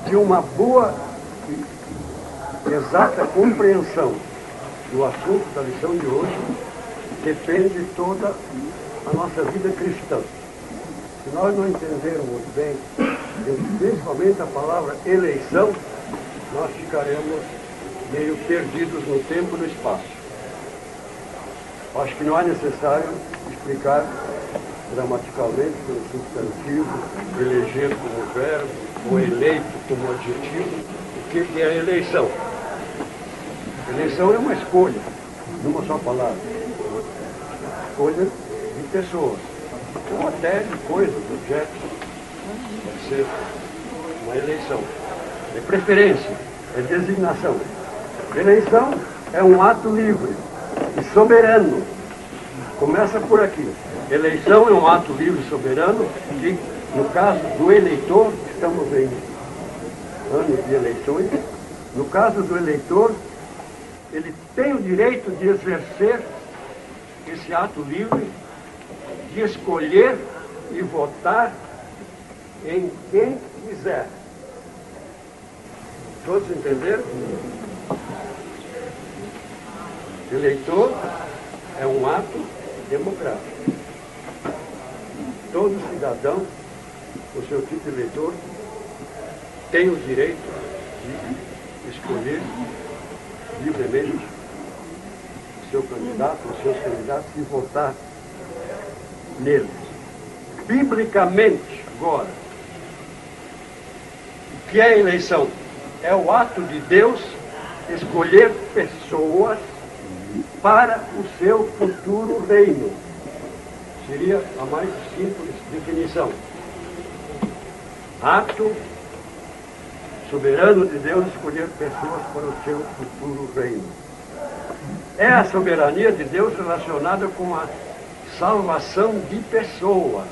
de uma boa e exata compreensão do assunto da lição de hoje depende toda a nossa vida cristã. Se nós não entendermos bem, principalmente a palavra eleição, nós ficaremos meio perdidos no tempo e no espaço. Acho que não é necessário explicar gramaticalmente como substantivo, eleger como verbo, ou eleito como adjetivo, o que é a eleição. Eleição é uma escolha, numa só palavra. Escolha de pessoas, ou até de coisas, objetos. Pode ser uma eleição. É preferência, é designação. Eleição é um ato livre e soberano. Começa por aqui. Eleição é um ato livre e soberano que, no caso do eleitor, estamos em anos de eleições, no caso do eleitor, ele tem o direito de exercer esse ato livre, de escolher e votar em quem quiser. Todos entenderam? Eleitor é um ato democrático. Todo cidadão, o seu título de eleitor, tem o direito de escolher livremente o seu candidato, os seus candidatos e votar neles. Biblicamente, agora, o que é a eleição? É o ato de Deus escolher pessoas para o seu futuro reino. Seria a mais simples definição. Ato soberano de Deus escolher pessoas para o seu futuro reino. É a soberania de Deus relacionada com a salvação de pessoas.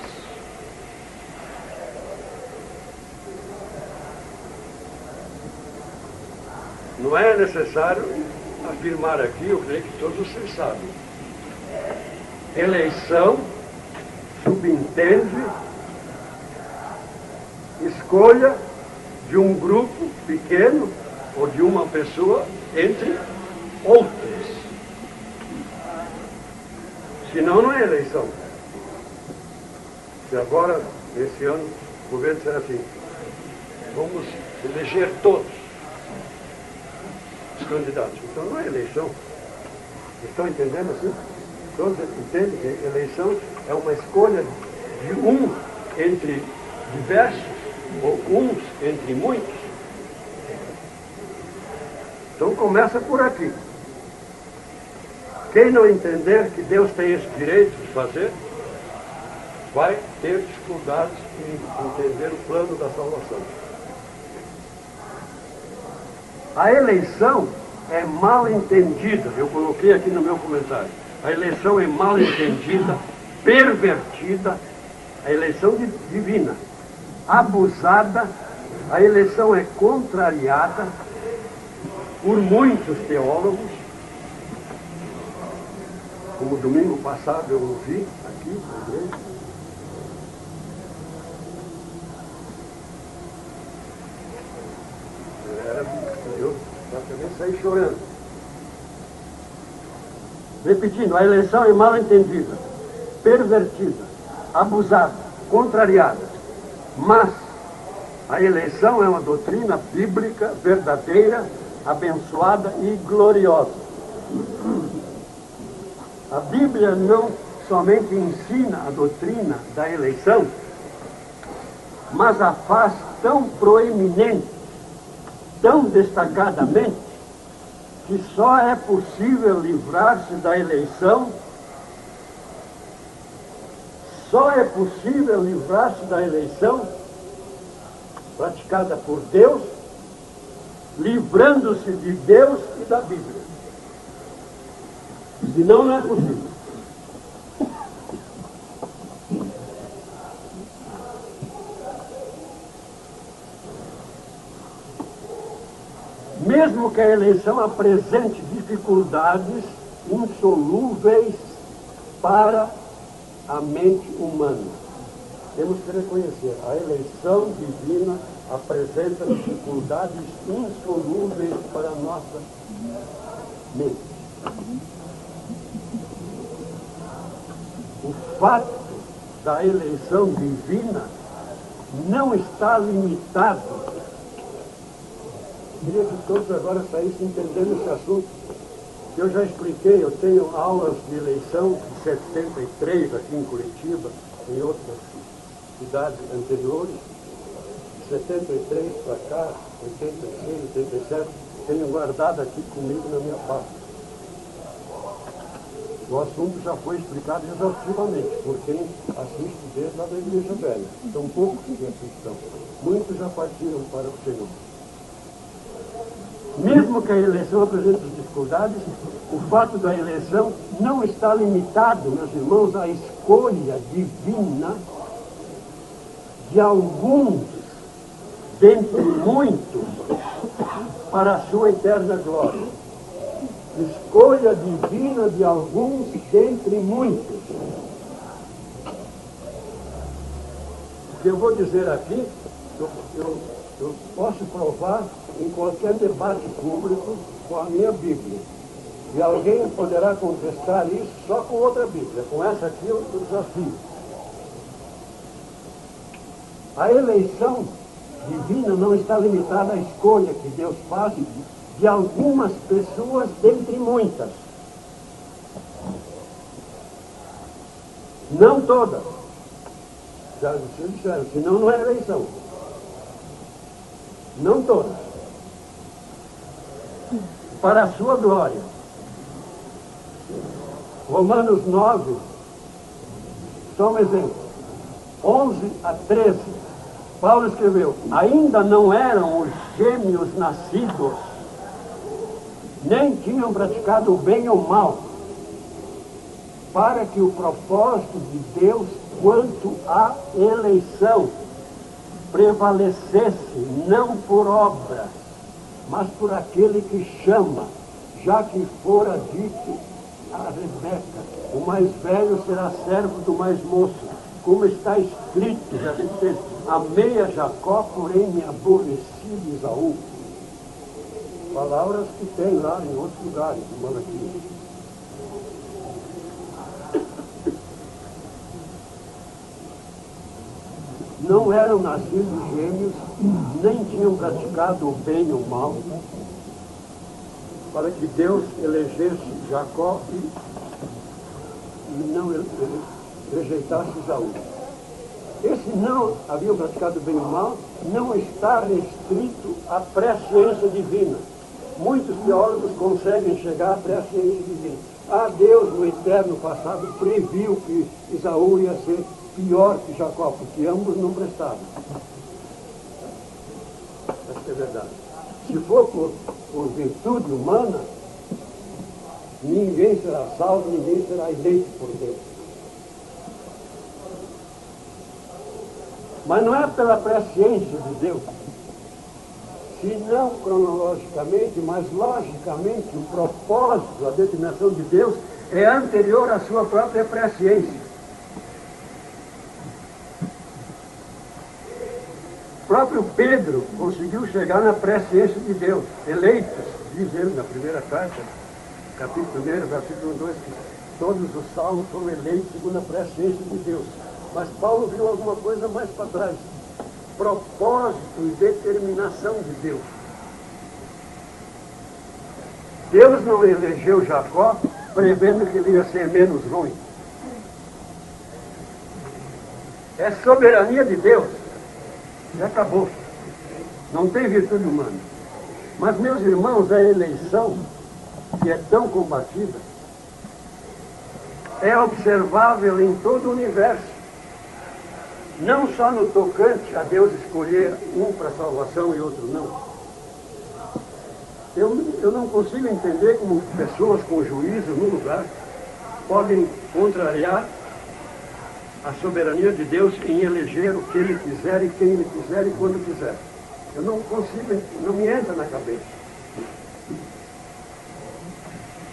Não é necessário afirmar aqui, eu creio que todos vocês sabem. Eleição subentende escolha de um grupo pequeno ou de uma pessoa entre outras. Senão não é eleição. Se agora, nesse ano, o governo disser assim, vamos eleger todos os candidatos. Então não é eleição. Estão entendendo assim? Todos entendem que eleição é uma escolha de um entre diversos, ou uns entre muitos. Então começa por aqui. Quem não entender que Deus tem esse direito de fazer, vai ter dificuldades em entender o plano da salvação. A eleição é mal entendida, eu coloquei aqui no meu comentário. A eleição é mal entendida, pervertida, a eleição divina, abusada, a eleição é contrariada por muitos teólogos, como domingo passado eu ouvi aqui na igreja. Eu praticamente saí chorando. Repetindo, a eleição é mal entendida, pervertida, abusada, contrariada. Mas a eleição é uma doutrina bíblica verdadeira, abençoada e gloriosa. A Bíblia não somente ensina a doutrina da eleição, mas a faz tão proeminente, tão destacadamente, que só é possível livrar-se da eleição, praticada por Deus, livrando-se de Deus e da Bíblia. Senão não é possível. Mesmo que a eleição apresente dificuldades insolúveis para a mente humana. temos que reconhecer, a eleição divina apresenta dificuldades insolúveis para a nossa mente. O fato da eleição divina não está limitado. Queria que todos agora saíssem entendendo esse assunto. Eu já expliquei, eu tenho aulas de eleição de 73 aqui em Curitiba, em outras cidades anteriores, de 73 para cá, 86, 87, tenho guardado aqui comigo na minha pasta. O assunto já foi explicado exaustivamente por quem assiste desde lá da Igreja Velha. São poucos que aqui estão. Muitos já partiram para o Senhor. Mesmo que a eleição apresente dificuldades, o fato da eleição não está limitado, meus irmãos, à escolha divina de alguns, dentre muitos, para a sua eterna glória. Escolha divina de alguns, dentre muitos. O que eu vou dizer aqui, eu posso provar em qualquer debate público com a minha Bíblia. E alguém poderá contestar isso só com outra Bíblia. Com essa aqui eu desafio. A eleição divina não está limitada à escolha que Deus faz de algumas pessoas dentre muitas. Não todas. Já disseram, senão não é eleição. Não todas. Para a sua glória. Romanos 9, só um exemplo. 11 a 13. Paulo escreveu, ainda não eram os gêmeos nascidos, nem tinham praticado o bem ou o mal, para que o propósito de Deus quanto à eleição prevalecesse não por obras, mas por aquele que chama, já que fora dito a Rebeca, o mais velho será servo do mais moço, como está escrito, verso 6, amei a Jacó, porém me aborreci de Esaú. Palavras que tem lá em outros lugares, de Malaquias. Não eram nascidos gêmeos, nem tinham praticado o bem ou o mal, para que Deus elegesse Jacó e não rejeitasse Esaú. Esse não haviam praticado o bem ou o mal não está restrito à presciência divina. Muitos teólogos conseguem chegar à presciência divina. Deus, no eterno passado, previu que Esaú ia ser pior que Jacó, porque ambos não prestavam. Essa é verdade. Se for por virtude humana, ninguém será salvo, ninguém será eleito por Deus. Mas não é pela presciência de Deus, se não cronologicamente, mas logicamente, o propósito, a determinação de Deus é anterior à sua própria presciência. O próprio Pedro conseguiu chegar na presciência de Deus, eleitos, diz ele na primeira carta, capítulo 1, versículo 2, que todos os salvos foram eleitos segundo a presciência de Deus. Mas Paulo viu alguma coisa mais para trás. Propósito e determinação de Deus. Deus não elegeu Jacó prevendo que ele ia ser menos ruim. É soberania de Deus. Já acabou. Não tem virtude humana. Mas, meus irmãos, a eleição, que é tão combatida, é observável em todo o universo. Não só no tocante a Deus escolher um para salvação e outro não. Eu não consigo entender como pessoas com juízo no lugar podem contrariar a soberania de Deus em eleger o que Ele quiser e quem Ele quiser e quando quiser. Eu não consigo, não me entra na cabeça.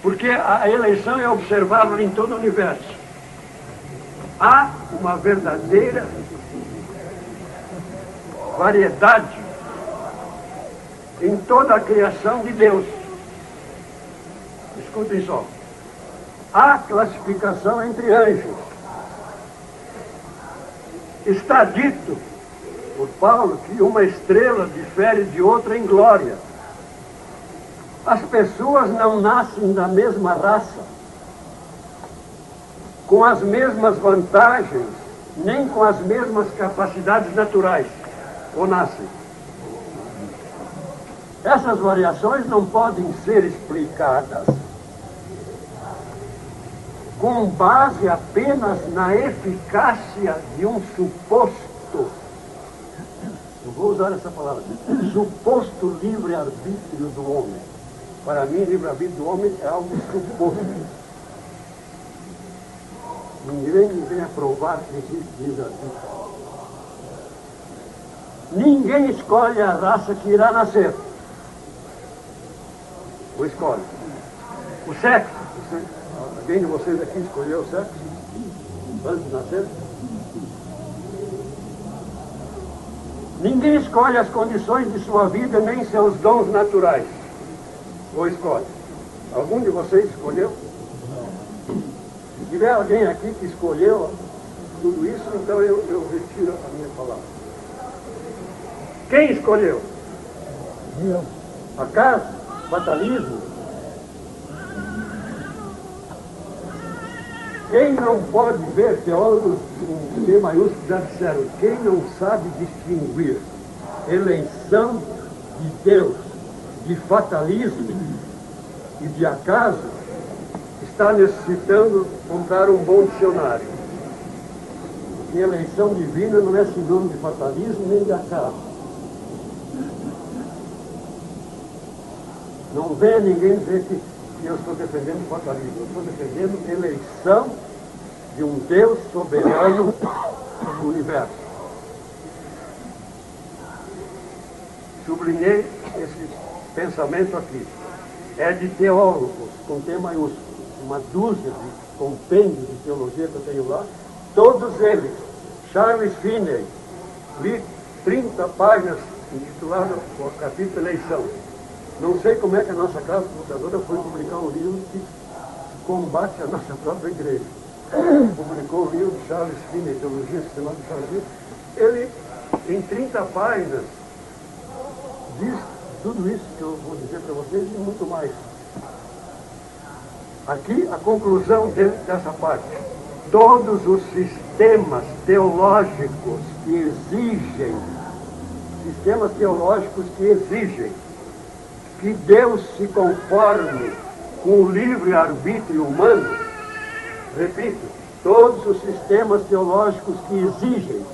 Porque a eleição é observável em todo o universo. Há uma verdadeira variedade em toda a criação de Deus. Escutem só. Há classificação entre anjos. Está dito por Paulo que uma estrela difere de outra em glória. As pessoas não nascem da mesma raça, com as mesmas vantagens, nem com as mesmas capacidades naturais, ou nascem. Essas variações não podem ser explicadas com base apenas na eficácia de um suposto, eu vou usar essa palavra, suposto livre-arbítrio do homem. Para mim, livre-arbítrio do homem é algo suposto. Ninguém vem a provar que existe livre-arbítrio. Ninguém escolhe a raça que irá nascer. Ou escolhe. O sexo. Alguém de vocês aqui escolheu o sexo antes de nascer? Ninguém escolhe as condições de sua vida, nem seus dons naturais. Ou escolhe? Algum de vocês escolheu? Se tiver alguém aqui que escolheu tudo isso, então eu retiro a minha palavra. Quem escolheu? Eu. Acaso? Fatalismo? Quem não pode ver, teólogos com C maiúsculo já disseram, quem não sabe distinguir eleição de Deus, de fatalismo e de acaso, está necessitando comprar um bom dicionário. Porque eleição divina não é sinônimo de fatalismo nem de acaso. Não venha ninguém dizer que eu estou defendendo o fatalismo. Eu estou defendendo a eleição de um Deus soberano do universo. Sublinhei esse pensamento aqui. É de teólogos, com T maiúsculo, uma dúzia de compêndios de teologia que eu tenho lá, todos eles. Charles Finney, li 30 páginas intitulado o capítulo Eleição. Não sei como é que a nossa casa computadora foi publicar um livro que combate a nossa própria igreja. Publicou o livro de Charles Finney, Teologia Sistemática de Charles Finney. Ele, em 30 páginas, diz tudo isso que eu vou dizer para vocês e muito mais. Aqui a conclusão dessa parte. Todos os sistemas teológicos que exigem que Deus se conforme com o livre-arbítrio humano, repito, todos os sistemas teológicos que exigem,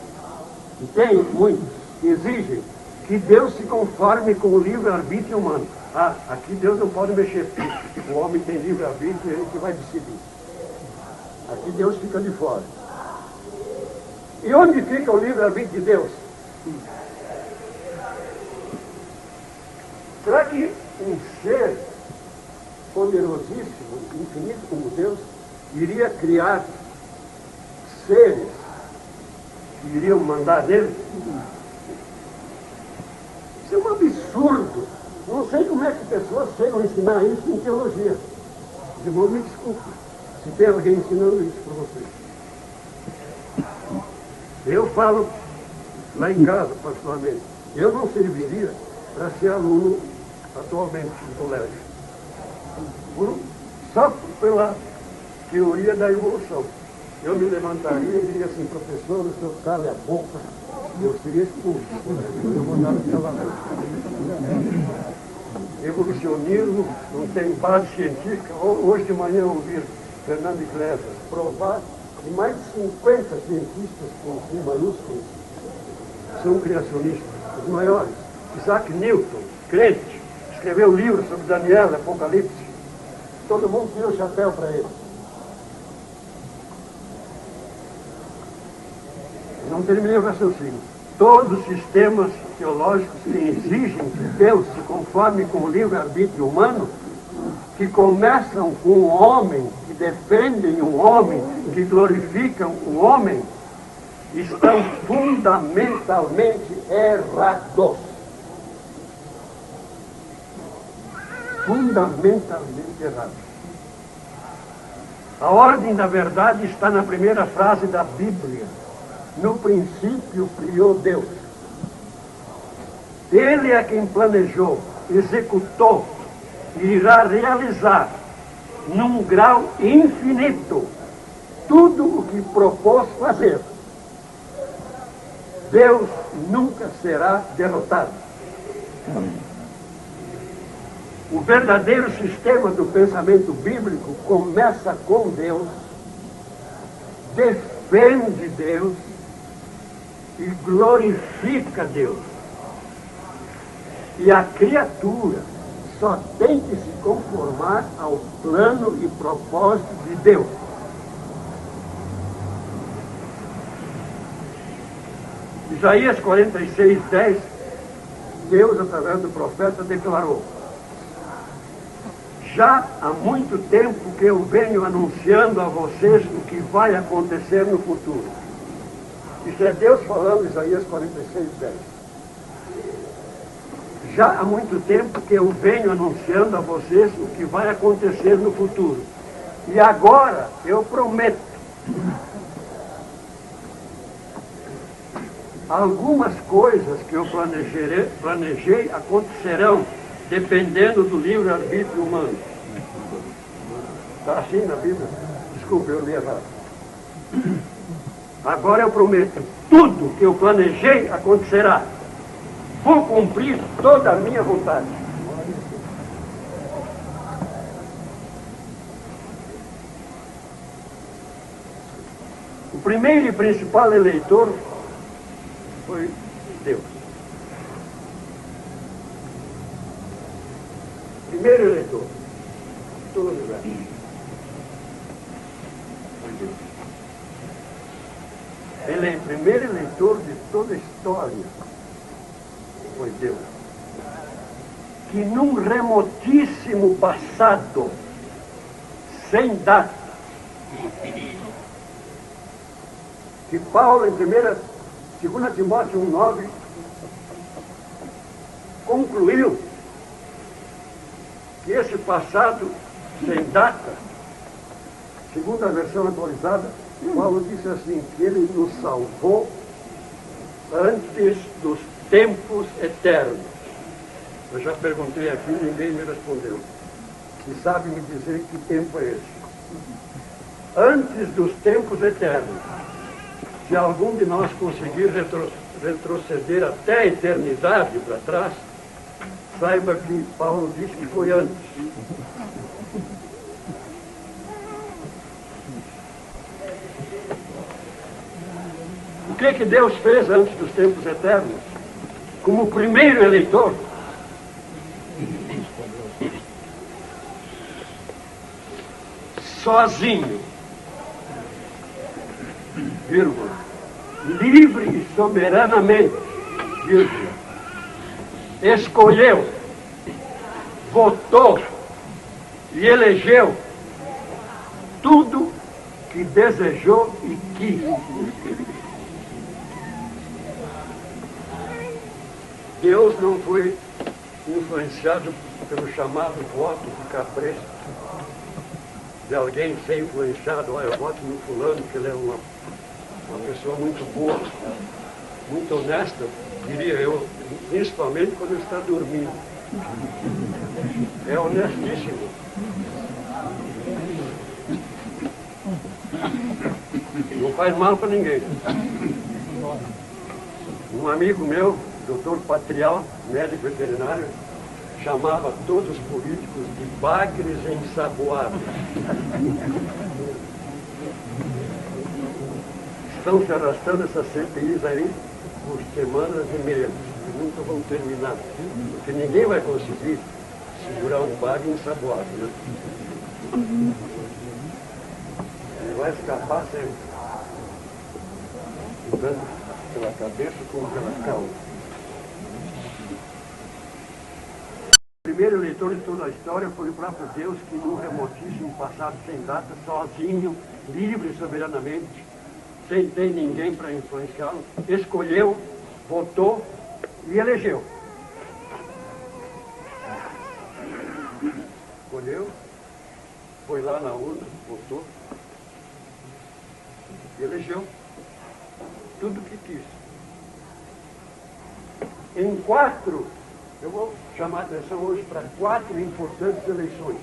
e tem muitos, que exigem que Deus se conforme com o livre-arbítrio humano. Ah, aqui Deus não pode mexer, porque o homem tem livre-arbítrio e ele que vai decidir. Aqui Deus fica de fora. E onde fica o livre-arbítrio de Deus? Será que um ser poderosíssimo, infinito como Deus, iria criar seres que iriam mandar nele? Isso é um absurdo. Não sei como é que pessoas chegam a ensinar isso em teologia. Os irmãos, me desculpem se tem alguém ensinando isso para vocês. Eu falo lá em casa, particularmente, eu não serviria para ser aluno atualmente no colégio. Só pela teoria da evolução. Eu me levantaria e diria assim, professor, o seu cala a boca, eu seria expulso. Eu vou dar aquela... Evolucionismo não tem base científica. Hoje de manhã eu ouvi Fernando Iglesias provar que mais de 50 cientistas com C maiúsculo são criacionistas, os maiores. Isaac Newton, crente, escreveu um livro sobre Daniel, Apocalipse. Todo mundo tirou o chapéu para ele. Não terminei o raciocínio. Todos os sistemas teológicos que exigem que Deus se conforme com o livre-arbítrio humano, que começam com o homem, que defendem o homem, que glorificam o homem, estão fundamentalmente errados. Fundamentalmente errados. A ordem da verdade está na primeira frase da Bíblia. No princípio criou Deus. Ele é quem planejou, executou e irá realizar, num grau infinito, tudo o que propôs fazer. Deus nunca será derrotado. O verdadeiro sistema do pensamento bíblico começa com Deus, defende Deus e glorifica Deus. E a criatura só tem que se conformar ao plano e propósito de Deus. Isaías 46, 10, Deus, através do profeta, declarou: já há muito tempo que eu venho anunciando a vocês o que vai acontecer no futuro. Isso é Deus falando, Isaías 46, 10. Já há muito tempo que eu venho anunciando a vocês o que vai acontecer no futuro. E agora eu prometo. Algumas coisas que eu planejei acontecerão dependendo do livre-arbítrio humano. Está assim na Bíblia? Desculpe, eu li errado. Agora eu prometo, tudo que eu planejei acontecerá. Vou cumprir toda a minha vontade. O primeiro e principal eleitor foi Deus. Primeiro eleitor de todo o universo foi Deus. Ele é o primeiro eleitor de toda a história. Foi Deus. Que num remotíssimo passado, sem data, que Paulo, em 2 Timóteo 1,9, concluiu que esse passado sem data, segundo a versão atualizada, Paulo disse assim, que ele nos salvou antes dos tempos eternos. Eu já perguntei aqui, ninguém me respondeu. E sabe me dizer que tempo é esse? Antes dos tempos eternos. Se algum de nós conseguir retroceder até a eternidade para trás, saiba que Paulo disse que foi antes. O que Deus fez antes dos tempos eternos? Como primeiro eleitor, sozinho, vírgula, livre e soberanamente, vírgula, escolheu, votou e elegeu tudo que desejou e quis. Deus não foi influenciado pelo chamado voto de capricho de alguém ser influenciado, olha, eu voto no fulano, que ele é uma pessoa muito boa, muito honesta, diria eu, principalmente quando ele está dormindo. É honestíssimo. Não faz mal para ninguém. Um amigo meu, Dr. Patrial, médico veterinário, chamava todos os políticos de bagres ensaboados. Estão se arrastando essas CPIs aí por semanas e meses, que nunca vão terminar, porque ninguém vai conseguir segurar um bagre ensaboado, né? Ele vai escapar sempre, jogando pela cabeça como pela cauda. O primeiro eleitor de toda a história foi o próprio Deus, que num remotíssimo passado sem data, sozinho, livre e soberanamente, sem ter ninguém para influenciá-lo, escolheu, votou e elegeu. Escolheu, foi lá na urna, votou e elegeu tudo o que quis. Em 4, eu vou chamar a atenção hoje para 4 importantes eleições.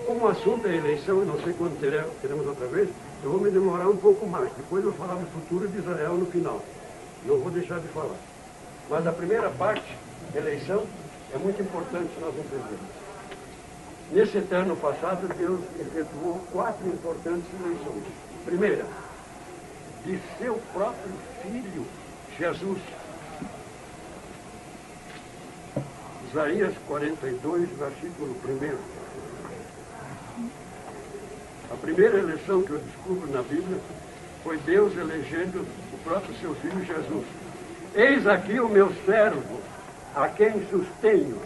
Como o assunto é eleição, eu não sei quando teremos outra vez, eu vou me demorar um pouco mais. Depois eu vou falar do futuro de Israel no final. Não vou deixar de falar. Mas a primeira parte, eleição, é muito importante nós entendermos. Nesse eterno passado, Deus efetuou 4 importantes eleições. Primeira, de seu próprio Filho, Jesus. Isaías 42, versículo 1. A primeira eleição que eu descubro na Bíblia foi Deus elegendo o próprio seu Filho Jesus. Eis aqui o meu servo, a quem sustenho,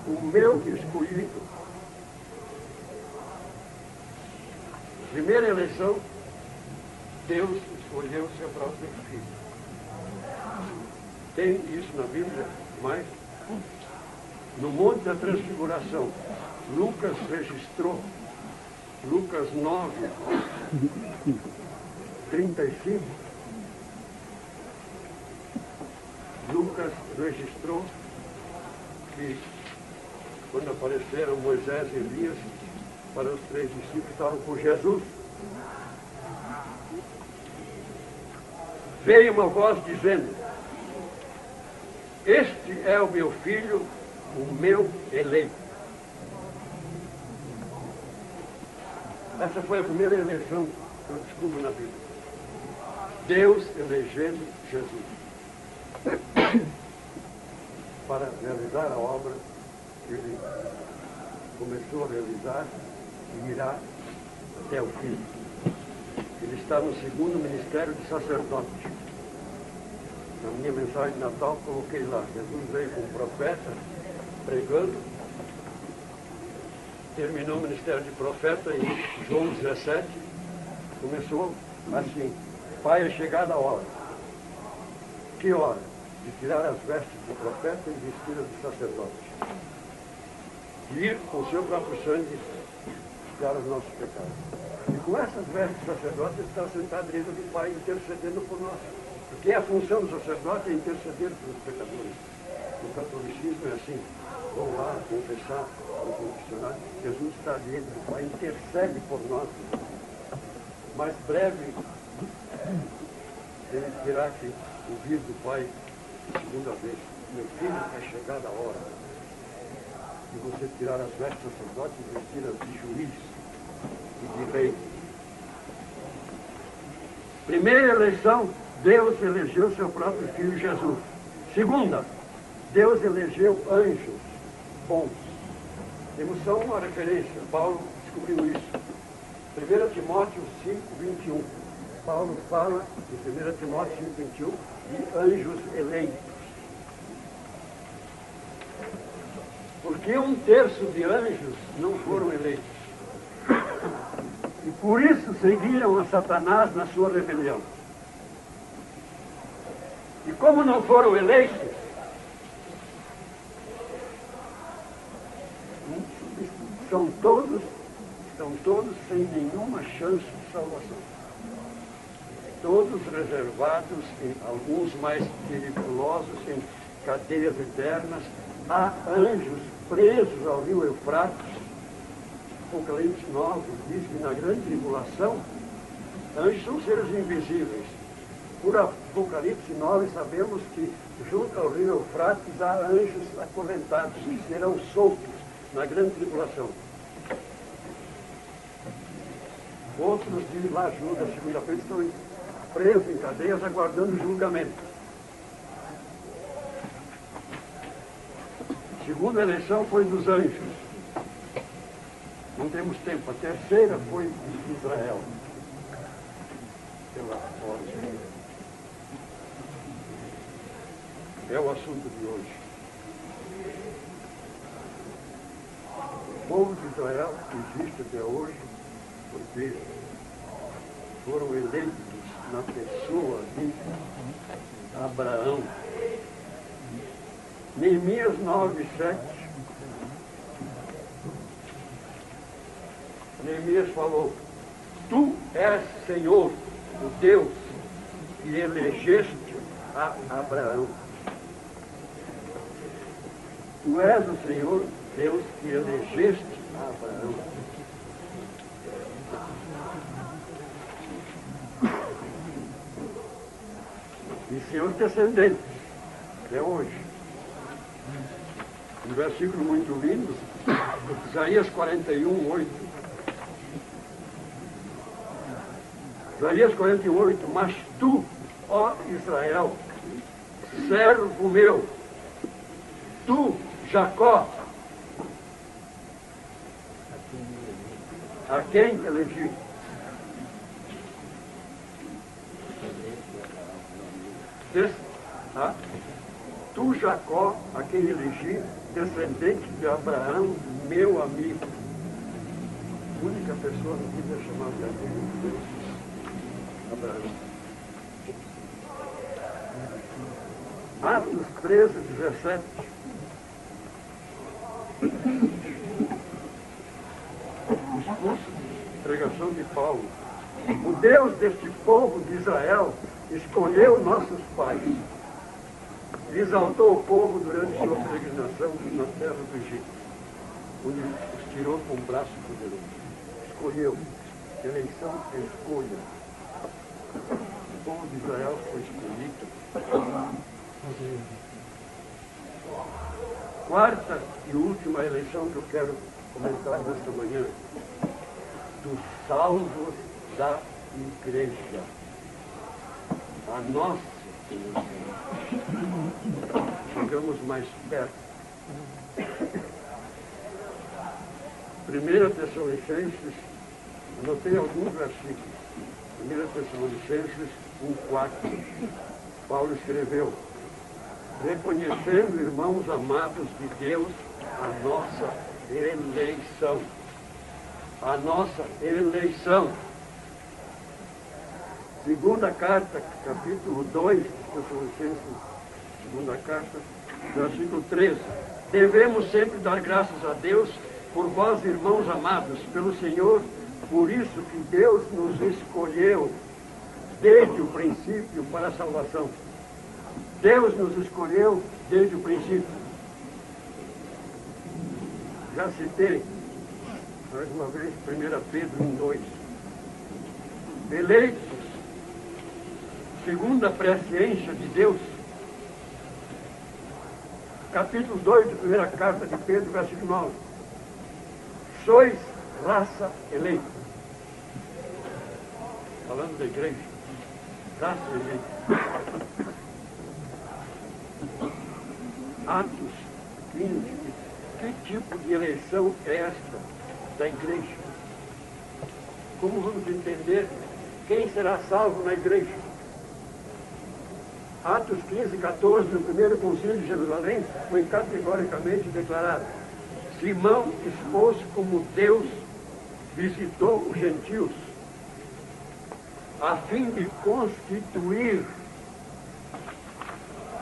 o meu escolhido. Primeira eleição, Deus escolheu o seu próprio Filho. Tem isso na Bíblia, mas no Monte da Transfiguração, Lucas registrou, Lucas 9, 35, Lucas registrou que quando apareceram Moisés e Elias para os 3 discípulos que estavam com Jesus, veio uma voz dizendo: este é o meu filho, o meu eleito. Essa foi a primeira eleição que eu descubro na Bíblia. Deus elegendo Jesus para realizar a obra que ele começou a realizar e irá até o fim. Ele está no 2º ministério de sacerdote. Na minha mensagem de Natal coloquei lá, Jesus veio como profeta, pregando, terminou o ministério de profeta em João 17, começou assim: Pai, é chegada a hora. Que hora? De tirar as vestes do profeta e vestir as de sacerdote. De ir com o seu próprio sangue tirar os nossos pecados. E com essas vestes de sacerdote ele está sentado diante do Pai, intercedendo por nós. Porque a função do sacerdote é interceder pelos pecadores. No catolicismo é assim: vão lá confessar o confessionário. Jesus está diante do Pai, intercede por nós. Mais breve, ele terá que ouvir do Pai segunda vez: meu filho, é chegada a hora de você tirar as vestes do sacerdote e vestir-as de juiz e de rei. Primeira eleição, Deus elegeu seu próprio Filho Jesus. Segunda, Deus elegeu anjos bons. Temos só uma referência, Paulo descobriu isso. 1 Timóteo 5, 21. Paulo fala, em 1 Timóteo 5, 21, de anjos eleitos. Porque 1/3 de anjos não foram eleitos. E por isso seguiram a Satanás na sua rebelião. E como não foram eleitos, estão todos sem nenhuma chance de salvação. Todos reservados, alguns mais periculosos, em cadeias eternas. Há anjos presos ao rio Eufrates. Apocalipse 9 diz que na grande tribulação, anjos são seres invisíveis. Por Apocalipse 9 sabemos que junto ao rio Eufrates há anjos acorrentados que serão soltos na grande tribulação. Outros, diz lá Judas, segunda-feira, estão presos em cadeias aguardando julgamento. A segunda eleição foi dos anjos. Não temos tempo. A terceira foi de Israel. Pela ordem. É o assunto de hoje. O povo de Israel existe até hoje porque foram eleitos na pessoa de Abraão. Neemias 9:7. Neemias falou: Tu és, Senhor, o Deus que elegeste a Abraão. Tu és o Senhor, Deus que elegeste a Abraão. E seus descendentes, até hoje. Um versículo muito lindo, Isaías 41:8. Isaías 41:8. Mas tu, ó Israel, servo meu, tu, Jacó, a quem elegi? Tu, Jacó, a quem elegi, descendente de Abraão, meu amigo. A única pessoa que podia chamar de amigo de Deus, Abraão. Atos 13:17. Expulso, pregação de Paulo. O Deus deste povo de Israel escolheu nossos pais. Exaltou o povo durante sua peregrinação na terra do Egito, onde os tirou com um braço poderoso. Escolheu. Eleição é escolha. O povo de Israel foi escolhido. Quarta e última eleição que eu quero comentar nesta manhã. Dos salvos da igreja. A nossa chegamos mais perto. 1 Tessalonicenses, anotei alguns versículos. 1 Tessalonicenses 1:4. Paulo escreveu: reconhecendo, irmãos amados de Deus, a nossa eleição. A nossa eleição. Segunda carta, capítulo 2, Tessalonicenses, segunda carta, versículo 13. Devemos sempre dar graças a Deus por vós, irmãos amados, pelo Senhor, por isso que Deus nos escolheu desde o princípio para a salvação. Deus nos escolheu desde o princípio. Já citei, mais uma vez, 1 Pedro 1:2. Eleitos segundo a presciência de Deus. Capítulo 2 da primeira carta de Pedro, versículo 9. Sois raça eleita. Falando da igreja. Raça eleita. Atos 15. Que tipo de eleição é esta da igreja? Como vamos entender quem será salvo na igreja? Atos 15:14, no primeiro concílio de Jerusalém, foi categoricamente declarado: Simão expôs como Deus visitou os gentios, a fim de constituir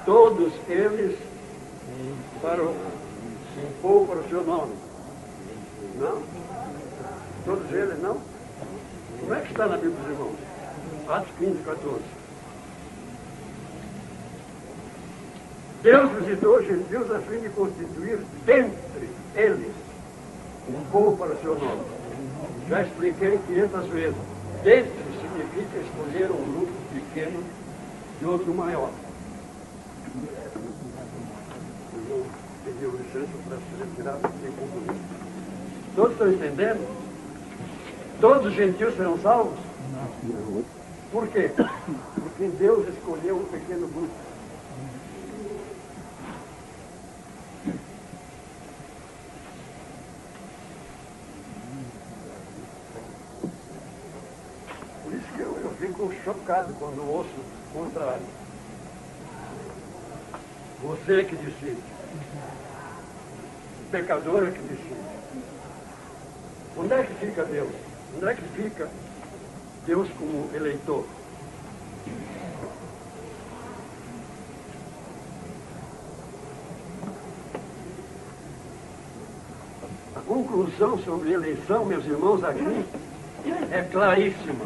todos eles para um povo para o seu nome. Não? Todos eles não? Como é que está na Bíblia dos irmãos? Atos 15:14. Deus visitou os gentios a fim de constituir dentre eles um povo para o seu nome. Já expliquei 500 vezes. Dentre significa escolher um grupo pequeno de outro maior. Eu pedi licença para se retirar, sem compromisso. Todos estão entendendo? Todos os gentios serão salvos? Não. Por quê? Porque Deus escolheu um pequeno grupo. Por isso que eu fico chocado quando ouço o contrário. Você que decide. O pecador é que decide. Onde é que fica Deus? Onde é que fica Deus como eleitor? A conclusão sobre eleição, meus irmãos, aqui é claríssima.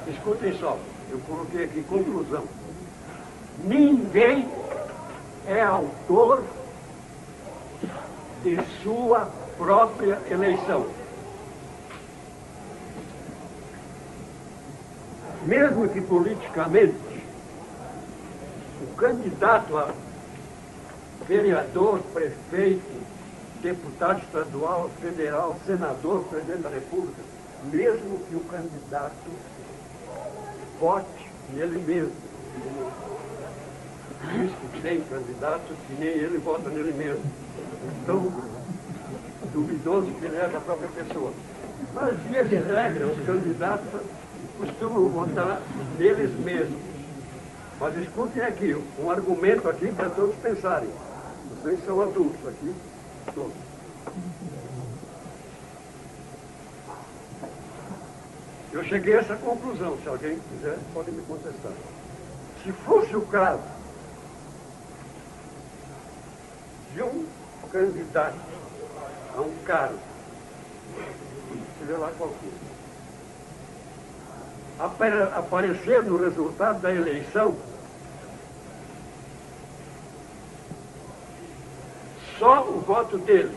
Escutem só, eu coloquei aqui conclusão. Ninguém é autor de sua própria eleição. Mesmo que politicamente o candidato a vereador, prefeito, deputado estadual, federal, senador, presidente da República, mesmo que o candidato vote nele mesmo. Diz que tem candidato que nem ele vota nele mesmo. Então, duvidoso que ele é da própria pessoa. Mas, via de regra, os candidatos costumam votar neles mesmos. Mas escutem aqui, um argumento aqui para todos pensarem. Vocês são adultos aqui, todos. Eu cheguei a essa conclusão, se alguém quiser, pode me contestar. Se fosse o caso de um candidato a um cargo, seja lá qual for, aparecer no resultado da eleição só o voto dele.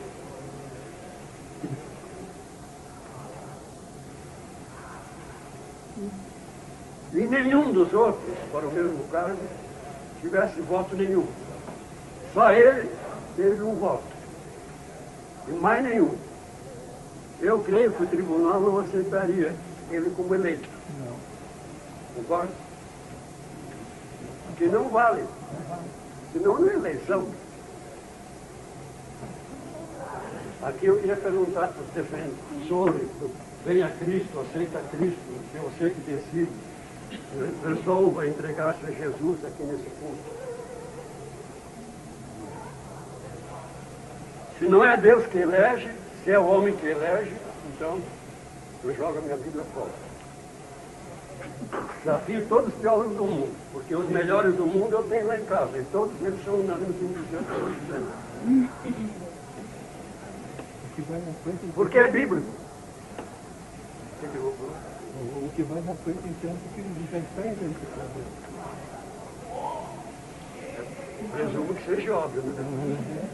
E nenhum dos outros, para o mesmo cargo, tivesse voto nenhum. Só ele teve um voto. E mais nenhum. Eu creio que o tribunal não aceitaria ele como eleito. Não. Concorda? Porque não vale. Senão não é eleição. Aqui eu queria perguntar para os defensores sobre venha Cristo, aceita Cristo, é você que decide. Resolva entregar-se a Jesus aqui nesse culto. Se não é Deus que elege, se é o homem que elege, então eu jogo a minha Bíblia fora. Desafio todos os teólogos do mundo, porque os melhores do mundo eu tenho lá em casa, e todos eles são unânimes em dizer porque é bíblico. O que vai na frente, então, porque ele já está identificado. Presumo que seja óbvio, né?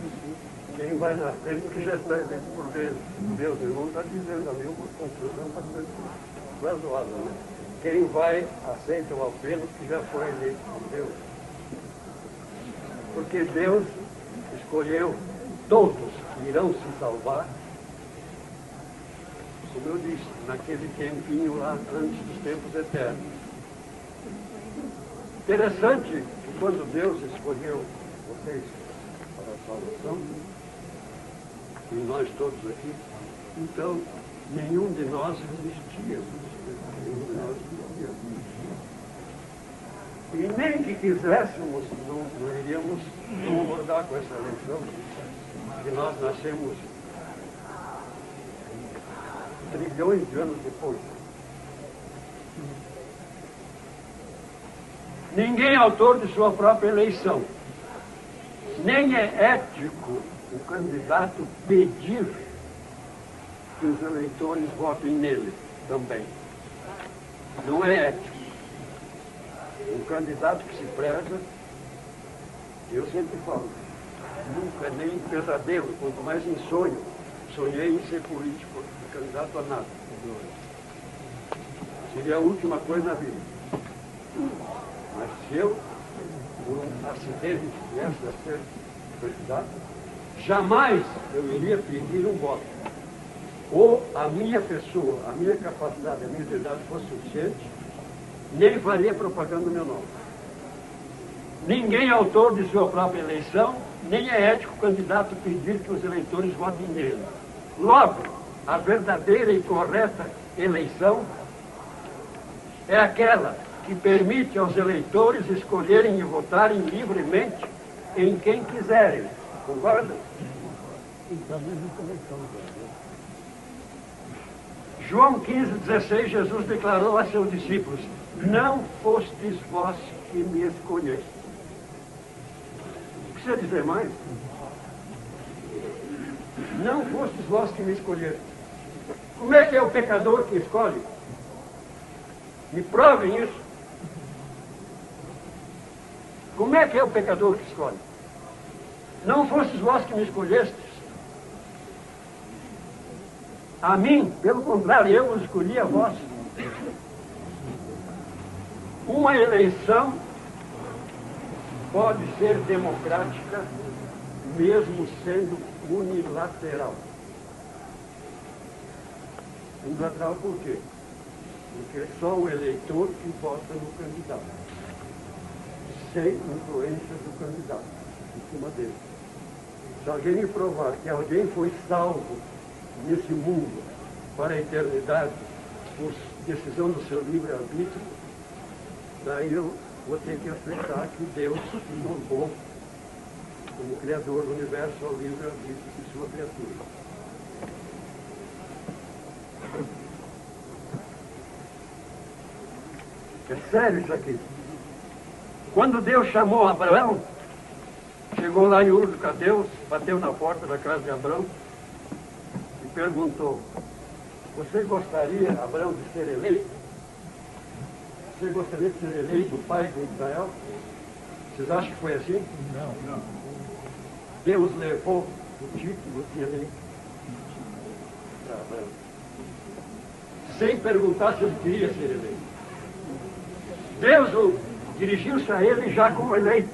Quem vai na frente, que já está eleito por Deus. Deus, irmão, está dizendo ali uma conclusão bastante razoável, né? Quem vai, aceita o apelo que já foi eleito por Deus. Porque Deus escolheu todos que irão se salvar, como eu disse, naquele tempinho lá, antes dos tempos eternos. Interessante que quando Deus escolheu vocês para a salvação, e nós todos aqui, então nenhum de nós existíamos. Nenhum de nós existíamos. E nem que quiséssemos, não iríamos concordar com essa eleição, que nós nascemos trilhões de anos depois. Ninguém é autor de sua própria eleição. Nem é ético o candidato pedir que os eleitores votem nele também. Não é ético. Um candidato que se preza, eu sempre falo, nunca nem em pesadelo, quanto mais em sonho, sonhei em ser político, candidato a nada. Seria a última coisa na vida. Mas se eu, por um acidente, viesse a ser candidato, jamais eu iria pedir um voto. Ou a minha pessoa, a minha capacidade, a minha idade fosse suficiente, nem faria propaganda do meu nome. Ninguém é autor de sua própria eleição, nem é ético o candidato pedir que os eleitores votem nele. Logo, a verdadeira e correta eleição é aquela que permite aos eleitores escolherem e votarem livremente em quem quiserem. Concorda? João 15,16, Jesus declarou a seus discípulos: não fostes vós que me escolhestes. Não precisa dizer mais. Não fostes vós que me escolhestes. Como é que é o pecador que escolhe? Me provem isso. Como é que é o pecador que escolhe? Não fostes vós que me escolhestes. A mim, pelo contrário, eu os escolhi a vós. Uma eleição pode ser democrática, mesmo sendo unilateral. Unilateral por quê? Porque é só o eleitor que vota no candidato, sem influência do candidato em cima dele. Se alguém me provar que alguém foi salvo nesse mundo para a eternidade por decisão do seu livre-arbítrio, daí eu vou ter que aceitar que Deus se normou como Criador do universo ao livre-arbítrio de sua criatura. É sério isso aqui. Quando Deus chamou Abraão, chegou lá em Ur dos Caldeus, bateu na porta da casa de Abraão e perguntou: você gostaria, Abraão, de ser eleito? Você gostaria de ser eleito o pai de Israel? Vocês acham que foi assim? Não. Deus levou o título de eleito para Abraão, sem perguntar se ele queria ser eleito. Deus dirigiu-se a ele já como eleito.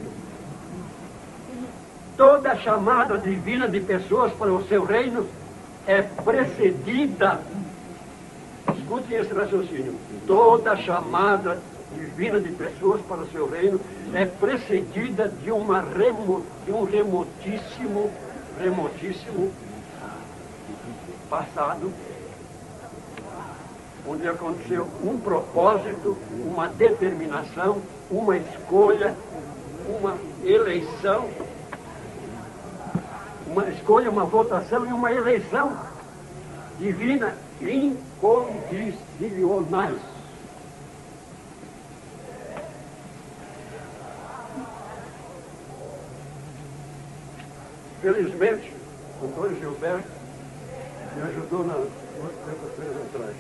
Toda chamada divina de pessoas para o seu reino é precedida, escutem esse raciocínio, toda chamada divina de pessoas para o seu reino é precedida de um remotíssimo passado, onde aconteceu um propósito, uma determinação, uma escolha, uma eleição, uma escolha, uma votação e uma eleição divina incondicionais. Felizmente, Antônio Gilberto me ajudou na tempo atrás.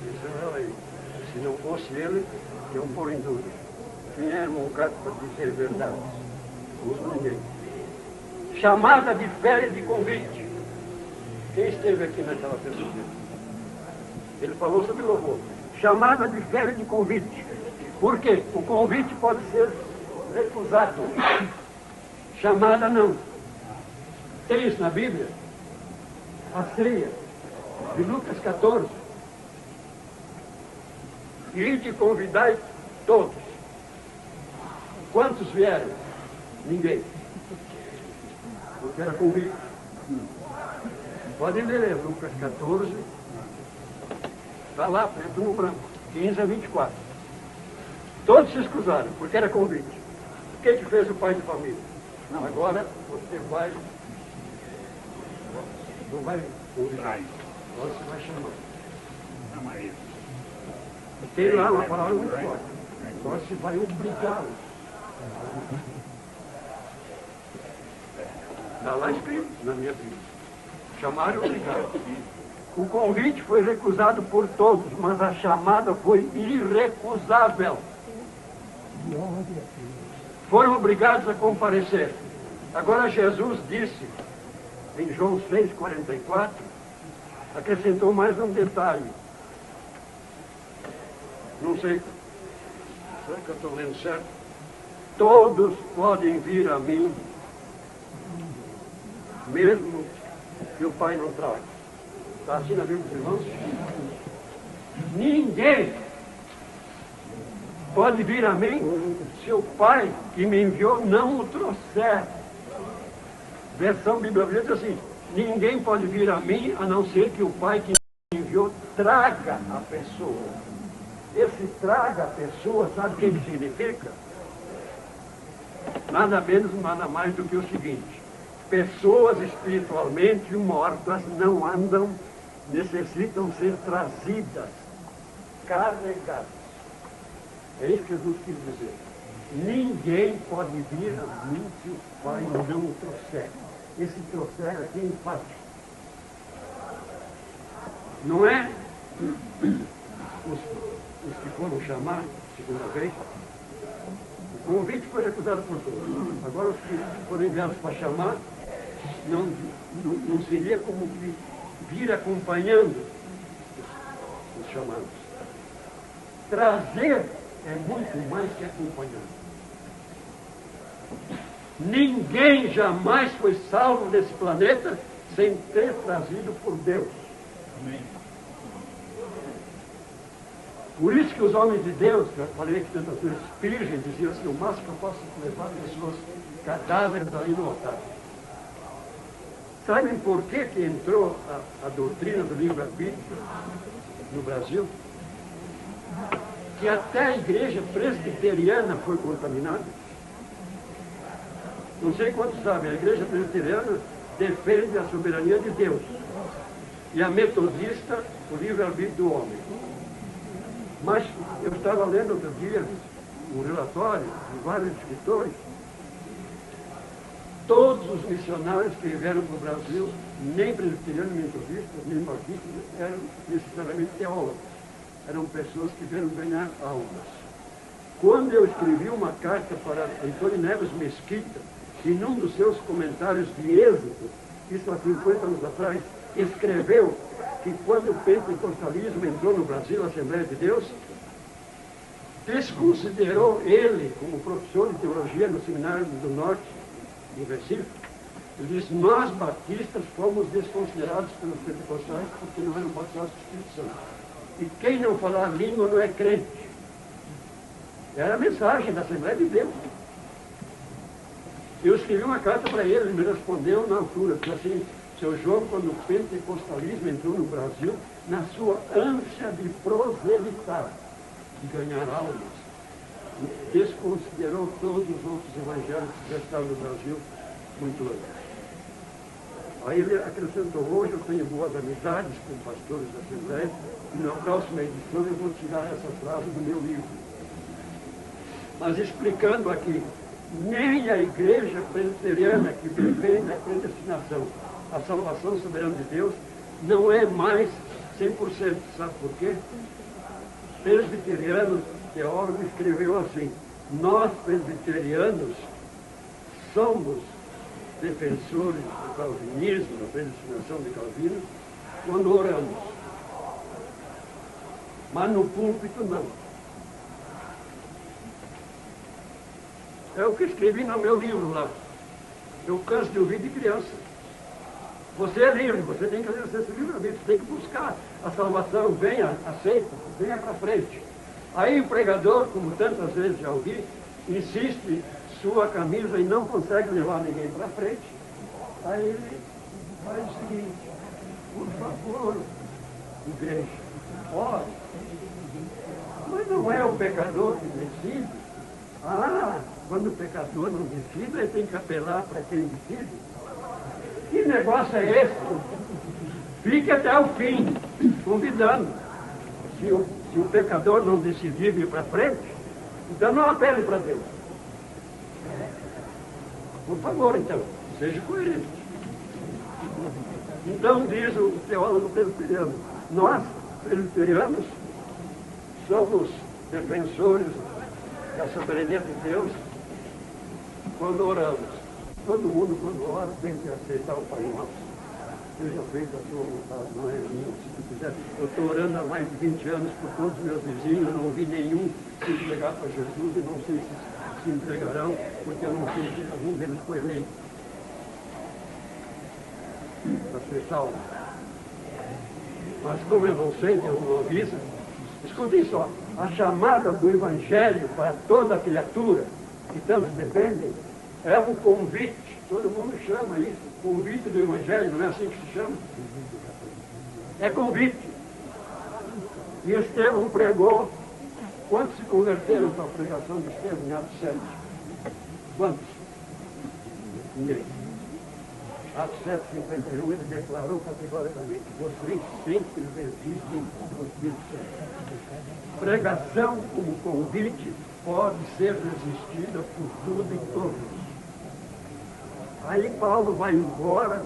Disse: olha aí, se não fosse ele, eu pôr em dúvida. Quem era um cara para dizer verdade? Ninguém. Chamada de férias de convite. Quem esteve aqui naquela pessoa? Ele falou sobre louvor. Chamada de férias de convite. Por quê? O convite pode ser recusado. Chamada não. Tem isso na Bíblia? A ceia de Lucas 14. E de convidai todos. Quantos vieram? Ninguém. Porque era convite. Podem ler Lucas 14. Está lá, preto no branco. 15 a 24. Todos se escusaram, porque era convite. O que fez o pai de família? Não, agora você vai. Não vai convidar. Agora você vai chamar. Tem lá uma palavra muito forte. Agora você vai obrigá-lo. Está lá escrito na minha Bíblia. Chamaram e obrigaram. O convite foi recusado por todos, mas a chamada foi irrecusável. Foram obrigados a comparecer. Agora Jesus disse, em João 6,44, acrescentou mais um detalhe. Não sei, será que eu estou lendo certo? Todos podem vir a mim, mesmo que o Pai não traga. Está assim na Bíblia dos irmãos? Ninguém pode vir a mim se o Pai que me enviou não o trouxer. Versão Bíblia diz assim: ninguém pode vir a mim a não ser que o Pai que me enviou traga a pessoa. Esse traga a pessoa, sabe o que ele significa? Nada menos, nada mais do que o seguinte: pessoas espiritualmente mortas não andam necessitam ser trazidas, carregadas. É isso que Jesus quis dizer. Ninguém pode vir a mim se o Pai não o trouxer. Esse trouxer aqui é enfático. Não é os que foram chamar segunda vez. O convite foi recusado por todos. Agora os que foram enviados para chamar, não seria como que vir acompanhando os chamados. Trazer é muito mais que acompanhar. Ninguém jamais foi salvo desse planeta sem ter trazido por Deus. Amém. Por isso que os homens de Deus, que eu falei que tantas vezes, Spurgeon dizia assim, o máximo que eu posso levar pessoas cadáveres ali no altar. Sabem por que entrou a doutrina do livre-arbítrio no Brasil? Que até a igreja presbiteriana foi contaminada. Não sei quantos sabem, a igreja presbiteriana defende a soberania de Deus. E a metodista, o livre-arbítrio do homem. Mas eu estava lendo outro dia um relatório de vários escritores. Todos os missionários que vieram para o Brasil, nem presbiterianos, nem metodistas, nem batistas, eram necessariamente teólogos. Eram pessoas que vieram ganhar almas. Quando eu escrevi uma carta para Antônio Neves Mesquita, e num dos seus comentários de Êxodo, isso há 50 anos atrás, escreveu que quando o pentecostalismo entrou no Brasil, a Assembleia de Deus, desconsiderou ele como professor de teologia no Seminário do Norte, em Recife. Ele disse, nós batistas fomos desconsiderados pelos pentecostais porque não eram batizados do Espírito Santo. E quem não falar língua não é crente. Era a mensagem da Assembleia de Deus. Eu escrevi uma carta para ele, ele me respondeu na altura, disse assim, seu João, quando o pentecostalismo entrou no Brasil, na sua ânsia de proselitar, de ganhar almas, desconsiderou todos os outros evangelhos que já estavam no Brasil muito antes. Aí ele acrescentou, hoje eu tenho boas amizades com pastores da Assembleia, e na próxima edição eu vou tirar essa frase do meu livro. Mas explicando aqui, nem a igreja presbiteriana que defende a predestinação, a salvação soberana de Deus, não é mais 100%. Sabe por quê? Presbiteriano, teólogo, escreveu assim, nós presbiterianos somos defensores do calvinismo, da predestinação de Calvino, quando oramos. Mas no púlpito não. É o que escrevi no meu livro lá. Eu canso de ouvir de criança. Você é livre, você tem que exercer esse livre-arbítrio, você tem que buscar a salvação, venha, aceita, venha para frente. Aí o pregador, como tantas vezes já ouvi, insiste, sua camisa e não consegue levar ninguém para frente. Aí ele faz o seguinte, por favor, igreja, ore. Mas não é o pecador que decide. Quando o pecador não decide, ele tem que apelar para quem decide. Que negócio é esse? Fique até o fim, convidando. Se o pecador não decidir vir para frente, então não apele para Deus. Por favor, então, seja coerente. Então, diz o teólogo presbiteriano, nós, presbiterianos, somos defensores da soberania de Deus quando oramos. Todo mundo, quando ora, tem que aceitar o Pai Nosso. Seja feita a sua vontade, não é minha. Se tu quiser, eu estou orando há mais de 20 anos por todos os meus vizinhos, eu não vi nenhum se entregar para Jesus e não sei se entregarão, porque eu não sei se algum deles foi eleito para ser salvo. Mas como eu não sei, Deus não avisa, escutem só, a chamada do Evangelho para toda criatura que tantos defendem é um convite, todo mundo chama isso, convite do Evangelho, não é assim que se chama? É convite. E Estevão pregou, quantos se converteram para a pregação de Estevão em Atos 7? Quantos? Ninguém. Atos 7:51, ele declarou categoricamente: vocês sempre resistem ao Espírito Santo. Pregação como convite pode ser resistida por tudo e todos. Aí Paulo vai embora,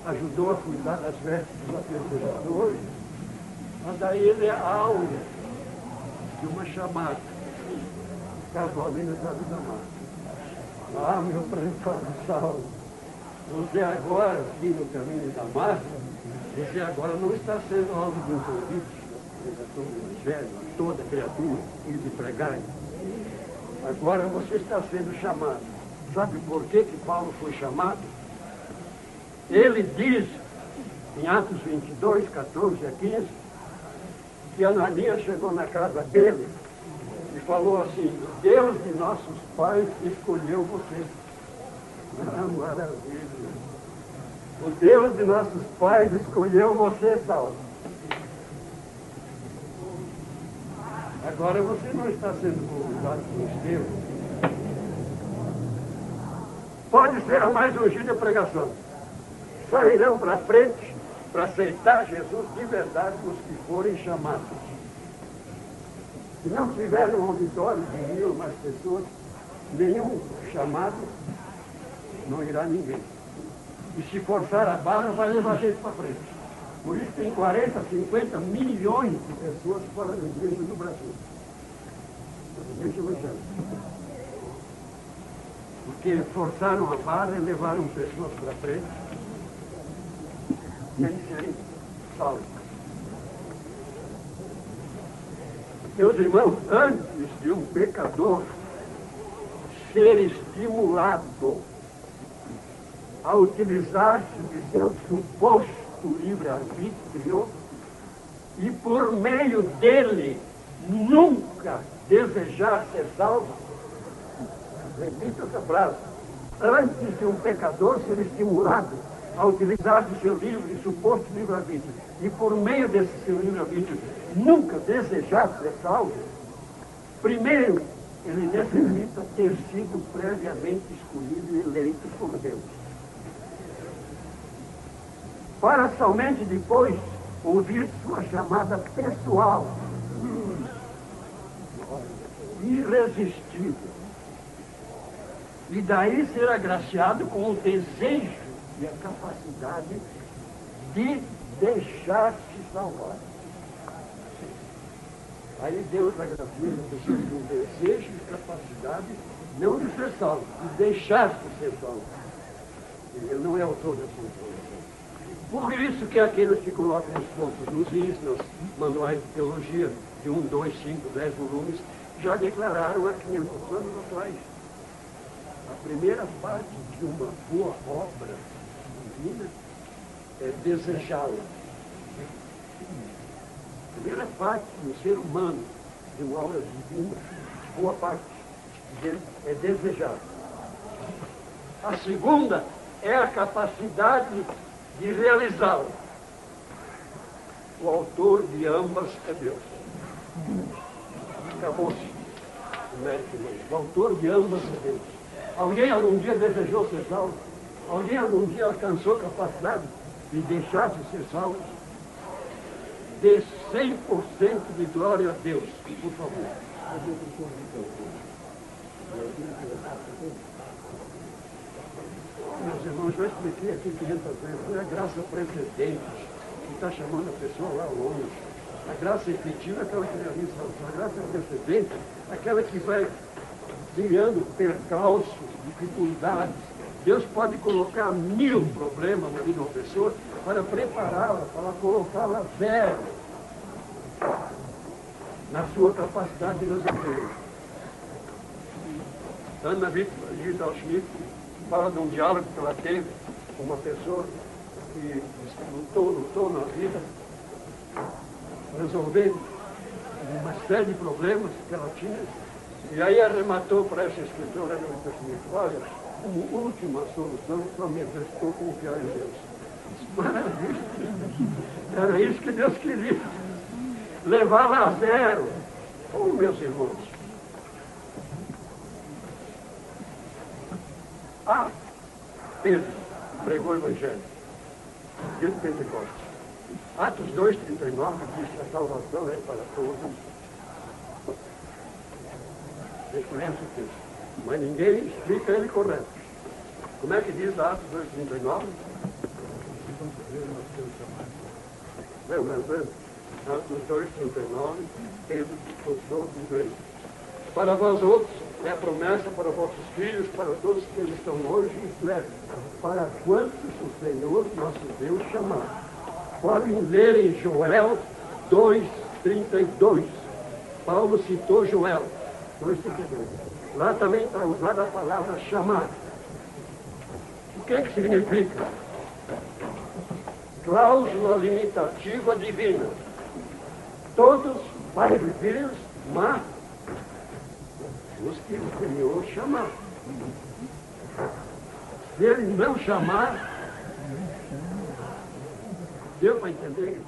ajudou a cuidar das vestes dos apedrejadores, mas daí ele é alvo de uma chamada. Casualmente estava em Damasco. Meu prefeito Saulo, você agora, aqui no caminho de Damasco, você agora não está sendo alvo de um convite da pregação do Evangelho a toda criatura e de pregar. Agora você está sendo chamado. Sabe por que Paulo foi chamado? Ele diz, em Atos 22, 14 a 15, que Ananias chegou na casa dele e falou assim: Deus de nossos pais escolheu você. Maravilha. O Deus de nossos pais escolheu você, Saulo. Agora você não está sendo convidado por Deus. Pode ser a mais ungida pregação. Sairão para frente para aceitar Jesus de verdade os que forem chamados. Se não tiver um auditório de 1.000 mais pessoas, nenhum chamado, não irá ninguém. E se forçar a barra, vai levar gente para frente. Por isso tem 40, 50 milhões de pessoas fora da igreja no Brasil. Igreja evangélica. Porque forçaram a barra e levaram pessoas para frente. Sem serem salvos. Meus irmãos, antes de um pecador ser estimulado a utilizar-se de seu suposto livre-arbítrio e por meio dele nunca desejar ser salvo, repito essa frase, antes de um pecador ser estimulado a utilizar de seu livre, suposto livre-arbítrio e por meio desse seu livre-arbítrio nunca desejar ser salvo, primeiro ele necessita ter sido previamente escolhido e eleito por Deus. Para somente depois ouvir sua chamada pessoal, irresistível, e daí ser agraciado com o desejo e a capacidade de deixar-se salvar. Aí Deus agracia as pessoas com desejo e capacidade, não de ser salvo, de deixar-se ser salvo. Ele não é autor da sua informação. Por isso que aqueles que colocam os pontos nos is, nos manuais de teologia, de 1, 2, 5, 10 volumes, já declararam há 500 anos atrás. A primeira parte de uma boa obra divina é desejá-la. A primeira parte do ser humano de uma obra divina, boa parte dele, é desejar. A segunda é a capacidade de realizá-la. O autor de ambas é Deus. Acabou-se o mérito dele. O autor de ambas é Deus. Alguém algum dia desejou ser salvo? Alguém algum dia alcançou capacidade de deixar-se ser salvo? Dê 100% de glória a Deus, por favor. Meus irmãos, já expliquei aqui 500 vezes, não é a graça precedente que está chamando a pessoa lá longe. A graça efetiva é aquela que realiza a graça precedente, aquela que vai criando percalços, dificuldades. Deus pode colocar 1000 problemas na vida de uma pessoa para prepará-la, para colocá-la zero na sua capacidade de resolver. Ana Vidal Schmidt fala de um diálogo que ela teve com uma pessoa que lutou na vida, resolvendo uma série de problemas que ela tinha, e aí arrematou para essa escritora Ana Vidal Schmidt: olha, como última solução, só me restou confiar em Deus. Maravilha! Era isso que Deus queria. Levá-la a zero. Oh, meus irmãos. Pedro, pregou o Evangelho. Dia de Pentecostes. Atos 2:39 diz que a salvação é para todos. Vocês conhecem o texto, mas ninguém explica ele correto. Como é que diz Atos 2:39? Atos 2:39, ele continuou dizendo: para vós outros é a promessa para vossos filhos, para todos que eles estão longe, isto é, para quantos o Senhor nosso Deus chamar. Podem ler em Joel 2:32. Paulo citou Joel 2:32. Lá também está usada a palavra chamar. O que significa? Cláusula limitativa divina. Todos para viver, mas os que o Senhor chamar. Se ele não chamar, deu para entender?